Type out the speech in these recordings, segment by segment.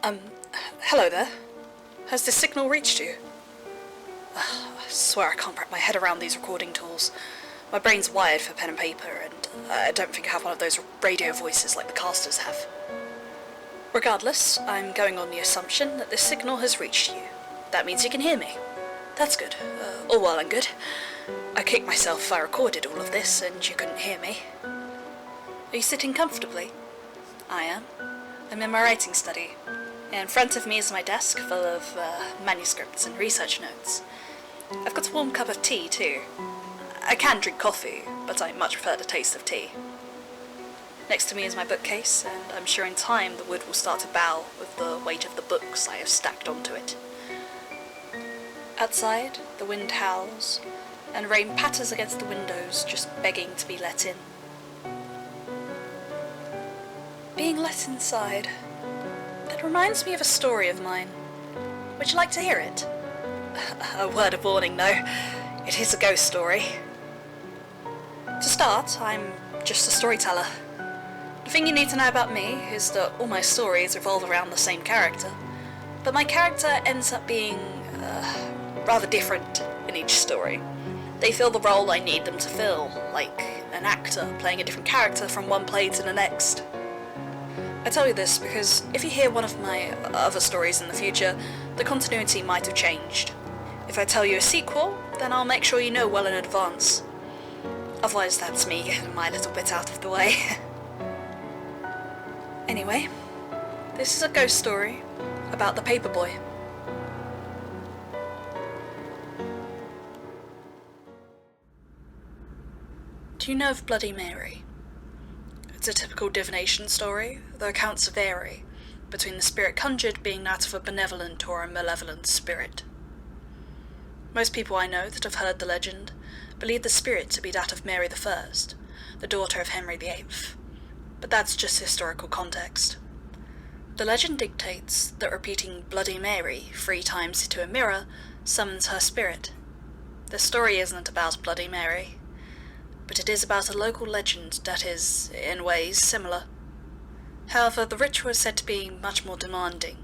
Hello there. Has this signal reached you? I swear I can't wrap my head around these recording tools. My brain's wired for pen and paper, and I don't think I have one of those radio voices like the casters have. Regardless, I'm going on the assumption that this signal has reached you. That means you can hear me. That's good. All well and good. I kicked myself if I recorded all of this and you couldn't hear me. Are you sitting comfortably? I am. I'm in my writing study. In front of me is my desk full of manuscripts and research notes. I've got a warm cup of tea too. I can drink coffee, but I much prefer the taste of tea. Next to me is my bookcase, and I'm sure in time the wood will start to bow with the weight of the books I have stacked onto it. Outside, the wind howls, and rain patters against the windows, just begging to be let in. Being let inside. It reminds me of a story of mine. Would you like to hear it? A word of warning though, it is a ghost story. To start, I'm just a storyteller. The thing you need to know about me is that all my stories revolve around the same character, but my character ends up being rather different in each story. They fill the role I need them to fill, like an actor playing a different character from one play to the next. I tell you this because if you hear one of my other stories in the future, the continuity might have changed. If I tell you a sequel, then I'll make sure you know well in advance. Otherwise, that's me getting my little bit out of the way. Anyway, this is a ghost story about the paperboy. Do you know of Bloody Mary? It's a typical divination story, though accounts vary, between the spirit conjured being that of a benevolent or a malevolent spirit. Most people I know that have heard the legend believe the spirit to be that of Mary I, the daughter of Henry VIII, but that's just historical context. The legend dictates that repeating Bloody Mary 3 times into a mirror summons her spirit. The story isn't about Bloody Mary, but it is about a local legend that is, in ways, similar. However, the ritual is said to be much more demanding,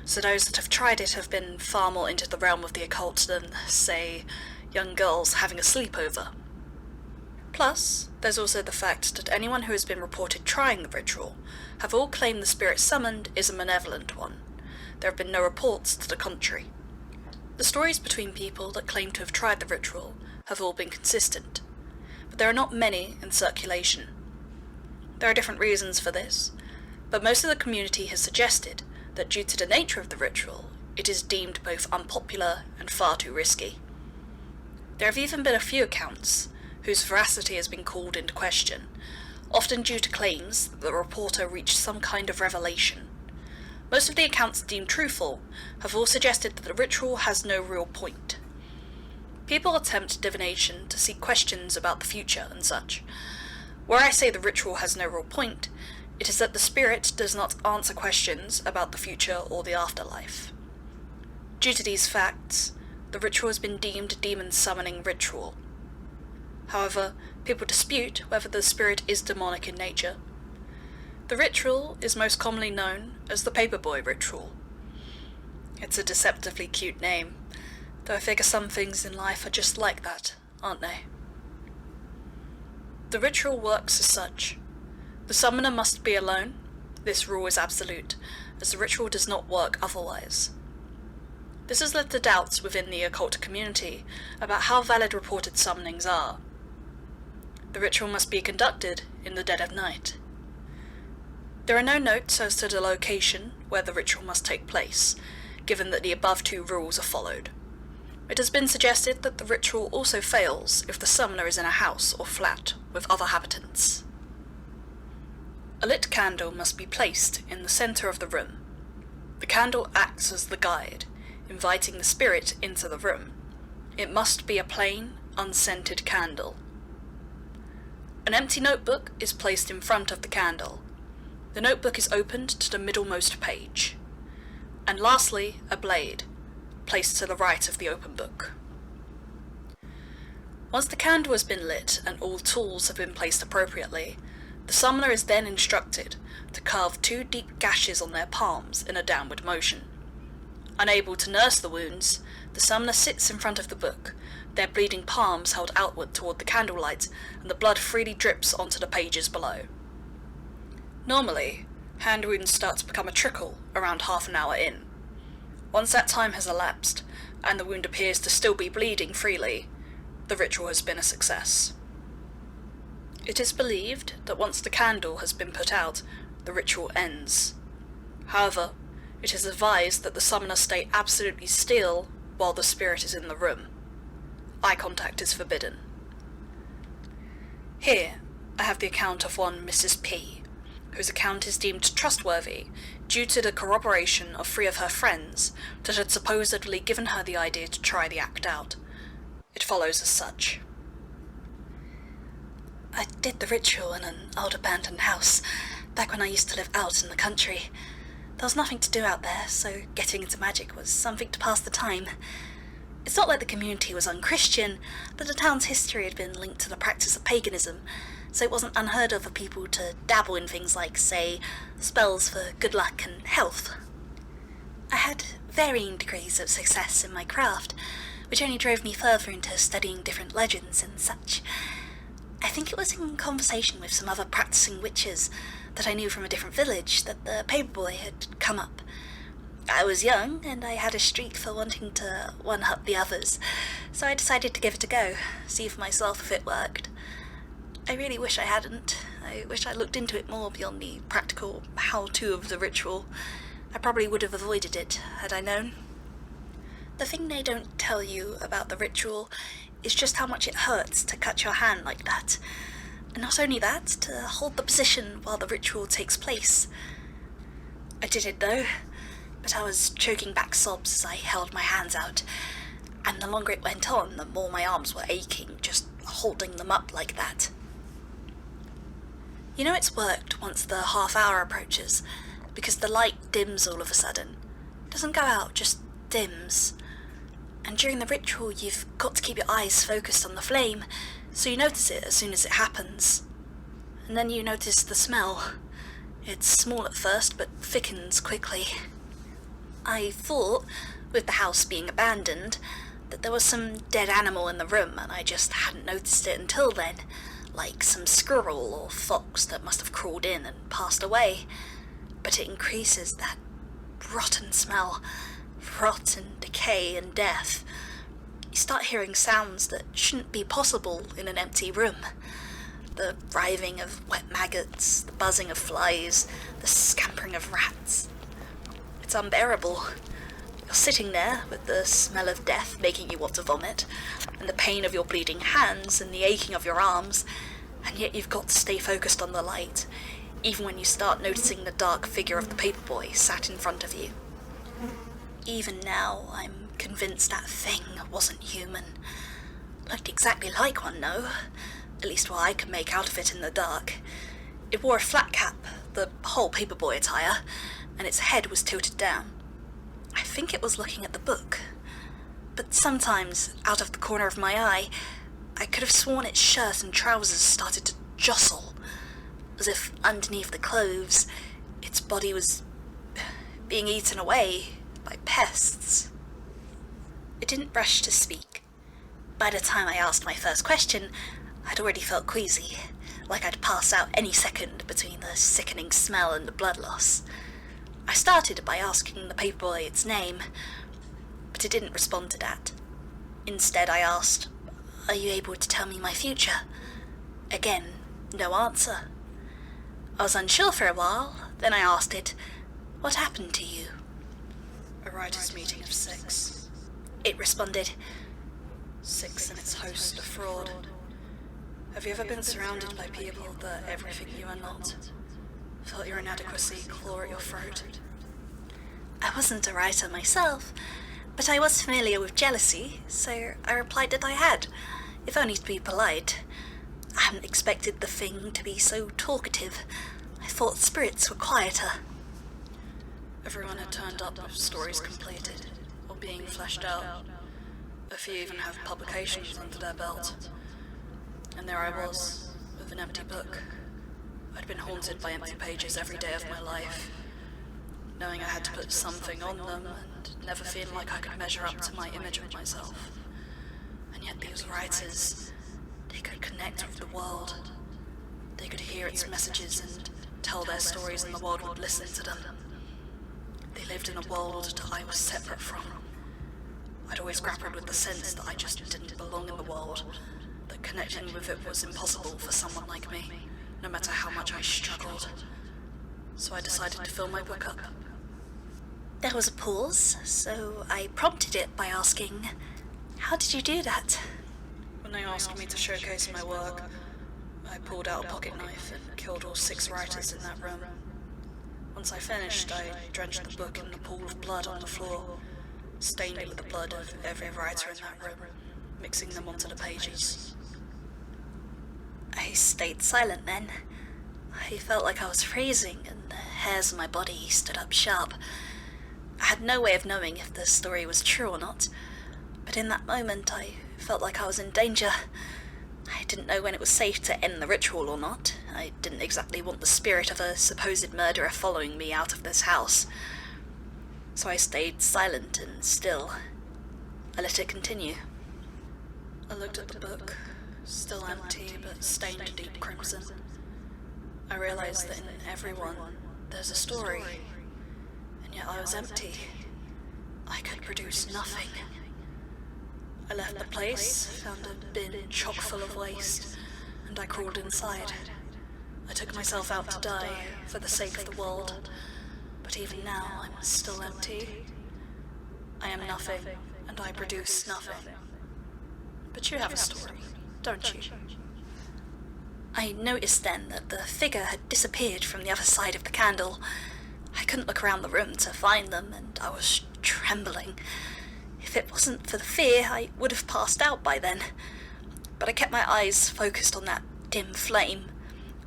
so those that have tried it have been far more into the realm of the occult than, say, young girls having a sleepover. Plus, there's also the fact that anyone who has been reported trying the ritual have all claimed the spirit summoned is a malevolent one. There have been no reports to the contrary. The stories between people that claim to have tried the ritual have all been consistent, but there are not many in circulation. There are different reasons for this, but most of the community has suggested that due to the nature of the ritual, it is deemed both unpopular and far too risky. There have even been a few accounts whose veracity has been called into question, often due to claims that the reporter reached some kind of revelation. Most of the accounts deemed truthful have all suggested that the ritual has no real point. People attempt divination to seek questions about the future and such. Where I say the ritual has no real point, it is that the spirit does not answer questions about the future or the afterlife. Due to these facts, the ritual has been deemed a demon summoning ritual. However, people dispute whether the spirit is demonic in nature. The ritual is most commonly known as the Paperboy Ritual. It's a deceptively cute name, though I figure some things in life are just like that, aren't they? The ritual works as such. The summoner must be alone. This rule is absolute, as the ritual does not work otherwise. This has led to doubts within the occult community about how valid reported summonings are. The ritual must be conducted in the dead of night. There are no notes as to the location where the ritual must take place, given that the above 2 rules are followed. It has been suggested that the ritual also fails if the summoner is in a house or flat with other habitants. A lit candle must be placed in the centre of the room. The candle acts as the guide, inviting the spirit into the room. It must be a plain, unscented candle. An empty notebook is placed in front of the candle. The notebook is opened to the middlemost page. And lastly, a blade, placed to the right of the open book. Once the candle has been lit and all tools have been placed appropriately, The summoner is then instructed to carve 2 deep gashes on their palms in a downward motion. Unable to nurse the wounds, the summoner sits in front of the book, their bleeding palms held outward toward the candlelight, and the blood freely drips onto the pages below. Normally, hand wounds start to become a trickle around half an hour in. Once that time has elapsed, and the wound appears to still be bleeding freely, the ritual has been a success. It is believed that once the candle has been put out, the ritual ends. However, it is advised that the summoner stay absolutely still while the spirit is in the room. Eye contact is forbidden. Here, I have the account of one Mrs. P, whose account is deemed trustworthy due to the corroboration of 3 of her friends that had supposedly given her the idea to try the act out. It follows as such. I did the ritual in an old abandoned house, back when I used to live out in the country. There was nothing to do out there, so getting into magic was something to pass the time. It's not like the community was unchristian, but the town's history had been linked to the practice of paganism, so it wasn't unheard of for people to dabble in things like, say, spells for good luck and health. I had varying degrees of success in my craft, which only drove me further into studying different legends and such. I think it was in conversation with some other practicing witches that I knew from a different village that the paperboy had come up. I was young, and I had a streak for wanting to one-up the others, so I decided to give it a go, see for myself if it worked. I really wish I hadn't. I wish I looked into it more beyond the practical how-to of the ritual. I probably would have avoided it, had I known. The thing they don't tell you about the ritual is just how much it hurts to cut your hand like that. And not only that, to hold the position while the ritual takes place. I did it though, but I was choking back sobs as I held my hands out, and the longer it went on, the more my arms were aching, just holding them up like that. You know it's worked once the half hour approaches, because the light dims all of a sudden. It doesn't go out, just dims. And during the ritual, you've got to keep your eyes focused on the flame, so you notice it as soon as it happens. And then you notice the smell. It's small at first, but thickens quickly. I thought, with the house being abandoned, that there was some dead animal in the room, and I just hadn't noticed it until then, like some squirrel or fox that must have crawled in and passed away. But it increases, that rotten smell. Rot and decay and death. You start hearing sounds that shouldn't be possible in an empty room. The writhing of wet maggots, the buzzing of flies, the scampering of rats. It's unbearable. You're sitting there with the smell of death making you want to vomit, and the pain of your bleeding hands and the aching of your arms, and yet you've got to stay focused on the light, even when you start noticing the dark figure of the paperboy sat in front of you. Even now, I'm convinced that thing wasn't human. Looked exactly like one, though. At least what I could make out of it in the dark. It wore a flat cap, the whole paperboy attire, and its head was tilted down. I think it was looking at the book. But sometimes, out of the corner of my eye, I could have sworn its shirt and trousers started to jostle, as if underneath the clothes, its body was being eaten away by pests. It didn't rush to speak. By the time I asked my first question, I'd already felt queasy, like I'd pass out any second between the sickening smell and the blood loss. I started by asking the paperboy its name, but it didn't respond to that. Instead, I asked, "Are you able to tell me my future?" Again, no answer. I was unsure for a while, then I asked it, "What happened to you?" "A writers' meeting of 6. It responded, "6 and its host a fraud. Have you ever been surrounded by people that everything you are not? Felt your inadequacy claw at your throat?" I wasn't a writer myself, but I was familiar with jealousy, so I replied that I had, if only to be polite. I hadn't expected the thing to be so talkative. I thought spirits were quieter. Everyone had turned up with stories completed, or being fleshed out. A few even have publications under their belt. And there I was, with an empty book. I'd been haunted by empty pages every day of my life, knowing I had to put something on them and never feeling like I could measure up to my image of myself. And yet these writers, they could connect with the world. They could hear its messages and tell their stories, and the world would listen to them. They lived in a world that I was separate from. I'd always grappled with the sense that I just didn't belong in the world, that connecting with it was impossible for someone like me, no matter how much I struggled. So I decided to fill my book up. There was a pause, so I prompted it by asking, "How did you do that?" When they asked me to showcase my work, I pulled out a pocket knife and killed all 6 writers in that room. Once I finished, I drenched the book in the pool of blood on the floor, stained it with the blood of every writer in that room, mixing them onto the pages. I stayed silent then. I felt like I was freezing, and the hairs on my body stood up sharp. I had no way of knowing if the story was true or not, but in that moment I felt like I was in danger. I didn't know when it was safe to end the ritual or not. I didn't exactly want the spirit of a supposed murderer following me out of this house. So I stayed silent and still. I let it continue. I looked at the book, still empty but stained deep crimson. I realized that in everyone there's a story, and yet I was empty. I could produce nothing. I left the place, found a bin chock full of waste, and I crawled inside. I took myself out to die, for the sake of the world, but even now I'm still empty. I am nothing, and I produce nothing. But you have a story, don't you? I noticed then that the figure had disappeared from the other side of the candle. I couldn't look around the room to find them, and I was trembling. If it wasn't for the fear, I would have passed out by then. But I kept my eyes focused on that dim flame,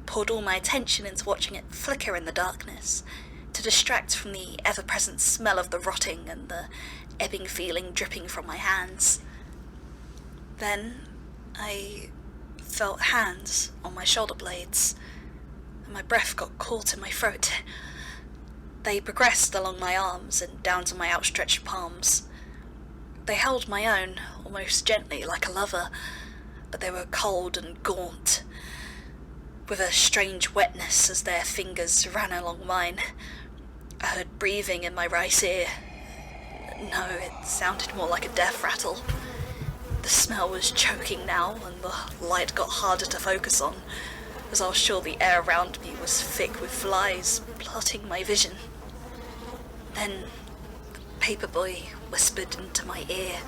poured all my attention into watching it flicker in the darkness, to distract from the ever-present smell of the rotting and the ebbing feeling dripping from my hands. Then I felt hands on my shoulder blades, and my breath got caught in my throat. They progressed along my arms and down to my outstretched palms. They held my own, almost gently, like a lover, but they were cold and gaunt, with a strange wetness as their fingers ran along mine. I heard breathing in my right ear. No, it sounded more like a death rattle. The smell was choking now, and the light got harder to focus on, as I was sure the air around me was thick with flies, blotting my vision. Then the paperboy whispered into my ear,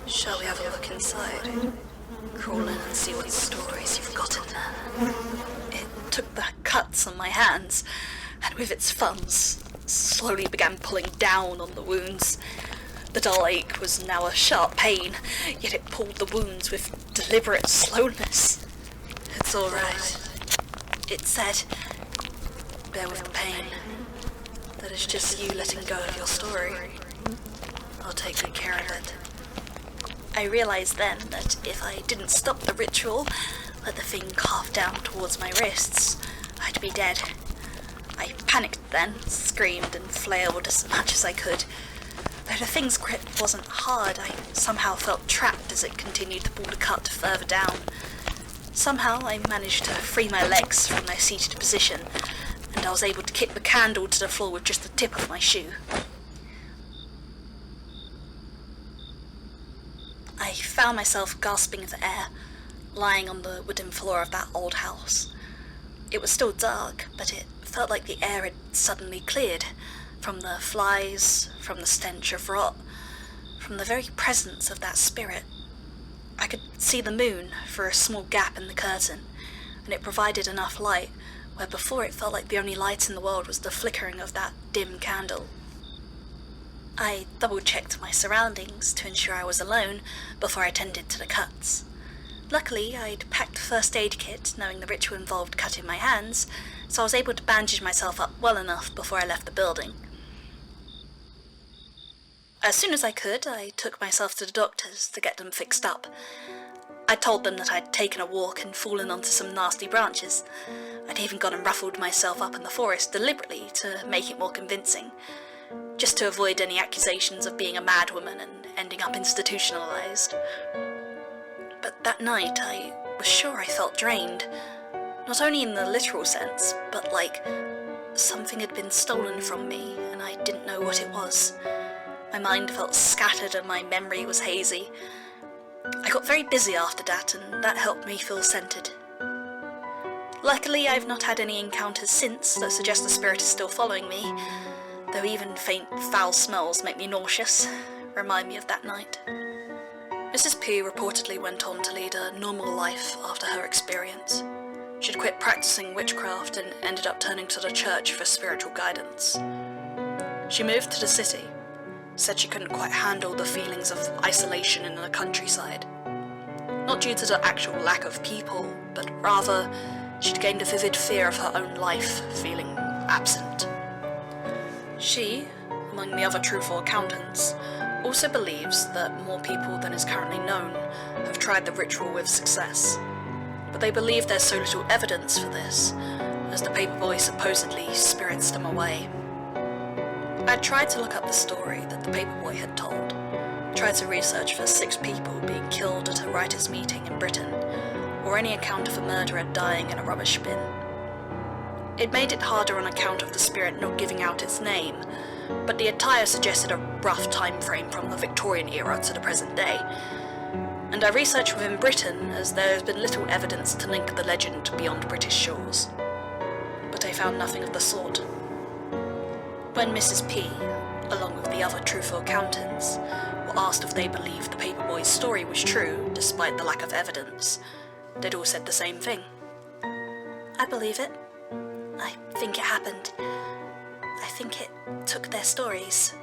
"Shall we have a look inside? Crawl in and see what stories you've got in there." It took the cuts on my hands, and with its thumbs, slowly began pulling down on the wounds. The dull ache was now a sharp pain, yet it pulled the wounds with deliberate slowness. "It's all right," it said. "Bear with the pain. That is just you letting go of your story. I'll take good care of it." I realized then that if I didn't stop the ritual, let the thing carve down towards my wrists, I'd be dead. I panicked then, screamed and flailed as much as I could. Though the thing's grip wasn't hard, I somehow felt trapped as it continued to pull the cut further down. Somehow I managed to free my legs from their seated position, and I was able to kick the candle to the floor with just the tip of my shoe. I found myself gasping for air, lying on the wooden floor of that old house. It was still dark, but it felt like the air had suddenly cleared, from the flies, from the stench of rot, from the very presence of that spirit. I could see the moon through a small gap in the curtain, and it provided enough light where before it felt like the only light in the world was the flickering of that dim candle. I double-checked my surroundings to ensure I was alone before I tended to the cuts. Luckily, I'd packed a first aid kit, knowing the ritual involved cutting my hands, so I was able to bandage myself up well enough before I left the building. As soon as I could, I took myself to the doctors to get them fixed up. I told them that I'd taken a walk and fallen onto some nasty branches. I'd even gone and ruffled myself up in the forest deliberately to make it more convincing, just to avoid any accusations of being a madwoman and ending up institutionalized. But that night I was sure I felt drained, not only in the literal sense, but like something had been stolen from me and I didn't know what it was. My mind felt scattered and my memory was hazy. I got very busy after that, and that helped me feel centered. Luckily, I've not had any encounters since that suggest the spirit is still following me, though even faint foul smells make me nauseous, remind me of that night. Mrs. P reportedly went on to lead a normal life after her experience. She'd quit practicing witchcraft and ended up turning to the church for spiritual guidance. She moved to the city, said she couldn't quite handle the feelings of isolation in the countryside. Not due to the actual lack of people, but rather she'd gained a vivid fear of her own life feeling absent. She, among the other truthful accountants, also believes that more people than is currently known have tried the ritual with success, but they believe there's so little evidence for this, as the paperboy supposedly spirits them away. I tried to look up the story that the paperboy had told, tried to research for 6 people being killed at a writers' meeting in Britain, or any account of a murderer dying in a rubbish bin. It made it harder on account of the spirit not giving out its name, but the attire suggested a rough time frame from the Victorian era to the present day, and I researched within Britain as there has been little evidence to link the legend beyond British shores. But I found nothing of the sort. When Mrs. P, along with the other truthful accountants, were asked if they believed the paperboy's story was true despite the lack of evidence, they'd all said the same thing. I believe it. I think it happened. I think it took their stories